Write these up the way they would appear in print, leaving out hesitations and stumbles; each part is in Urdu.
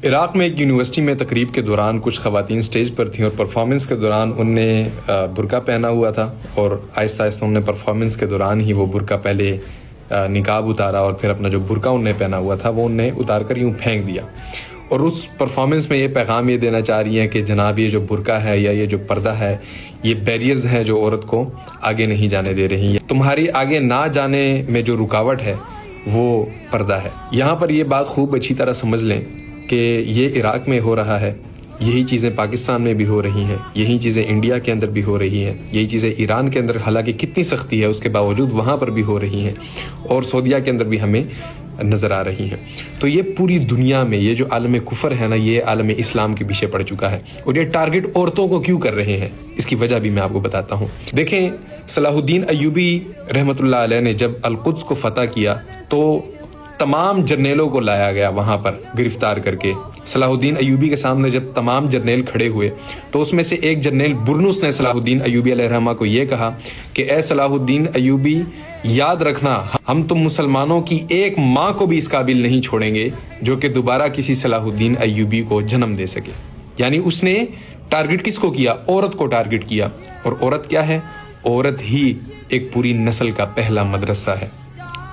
عراق میں ایک یونیورسٹی میں تقریب کے دوران کچھ خواتین سٹیج پر تھیں اور پرفارمنس کے دوران ان نے برقع پہنا ہوا تھا، اور آہستہ آہستہ انہوں نے پرفارمنس کے دوران ہی وہ برقع پہلے نقاب اتارا اور پھر اپنا جو برقع انہوں نے پہنا ہوا تھا وہ انہوں نے اتار کر یوں پھینک دیا، اور اس پرفارمنس میں یہ پیغام یہ دینا چاہ رہی ہیں کہ جناب یہ جو برقع ہے یا یہ جو پردہ ہے یہ بیریئرز ہیں جو عورت کو آگے نہیں جانے دے رہی ہیں، تمہاری آگے نہ جانے میں جو رکاوٹ ہے وہ پردہ ہے۔ یہاں پر یہ بات خوب اچھی طرح سمجھ لیں کہ یہ عراق میں ہو رہا ہے، یہی چیزیں پاکستان میں بھی ہو رہی ہیں، یہی چیزیں انڈیا کے اندر بھی ہو رہی ہیں، یہی چیزیں ایران کے اندر حالانکہ کتنی سختی ہے اس کے باوجود وہاں پر بھی ہو رہی ہیں، اور سعودیہ کے اندر بھی ہمیں نظر آ رہی ہیں۔ تو یہ پوری دنیا میں یہ جو عالم کفر ہے نا، یہ عالم اسلام کے پیچھے پڑ چکا ہے، اور یہ ٹارگٹ عورتوں کو کیوں کر رہے ہیں اس کی وجہ بھی میں آپ کو بتاتا ہوں۔ دیکھیں، صلاح الدین ایوبی رحمۃ اللہ علیہ نے جب القدس کو فتح کیا تو تمام جرنیلوں کو لایا گیا وہاں پر گرفتار کر کے۔ صلاح الدین ایوبی کے سامنے جب تمام جرنیل کھڑے ہوئے تو اس میں سے ایک جرنیل برنس نے صلاح الدین ایوبی علیہ الرحمہ کو یہ کہا کہ اے صلاح الدین ایوبی، یاد رکھنا ہم تم مسلمانوں کی ایک ماں کو بھی اس قابل نہیں چھوڑیں گے جو کہ دوبارہ کسی صلاح الدین ایوبی کو جنم دے سکے۔ یعنی اس نے ٹارگٹ کس کو کیا؟ عورت کو ٹارگٹ کیا، اور عورت کیا ہے؟ عورت ہی ایک پوری نسل کا پہلا مدرسہ ہے،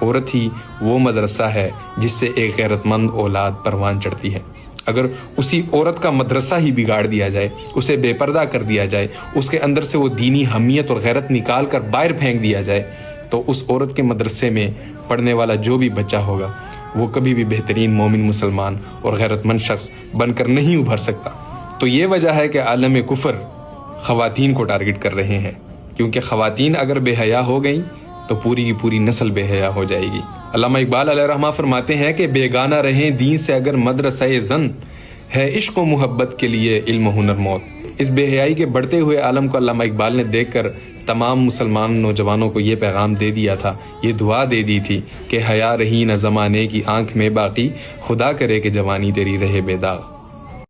عورت ہی وہ مدرسہ ہے جس سے ایک غیرت مند اولاد پروان چڑھتی ہے۔ اگر اسی عورت کا مدرسہ ہی بگاڑ دیا جائے، اسے بے پردہ کر دیا جائے، اس کے اندر سے وہ دینی حمیت اور غیرت نکال کر باہر پھینک دیا جائے، تو اس عورت کے مدرسے میں پڑھنے والا جو بھی بچہ ہوگا وہ کبھی بھی بہترین مومن مسلمان اور غیرت مند شخص بن کر نہیں ابھر سکتا۔ تو یہ وجہ ہے کہ عالم کفر خواتین کو ٹارگٹ کر رہے ہیں، کیونکہ خواتین اگر بے حیا ہو گئیں تو پوری کی پوری نسل بے حیا ہو جائے گی۔ علامہ اقبال علیہ الرحمہ فرماتے ہیں کہ بیگانہ رہیں دین سے اگر مدرسہ زن، ہے عشق و محبت کے لیے علم و ہنر موت۔ اس بے حیائی کے بڑھتے ہوئے عالم کو علامہ اقبال نے دیکھ کر تمام مسلمان نوجوانوں کو یہ پیغام دے دیا تھا، یہ دعا دے دی تھی کہ حیا رہی نہ زمانے کی آنکھ میں باقی، خدا کرے کہ جوانی تیری رہے بے داغ۔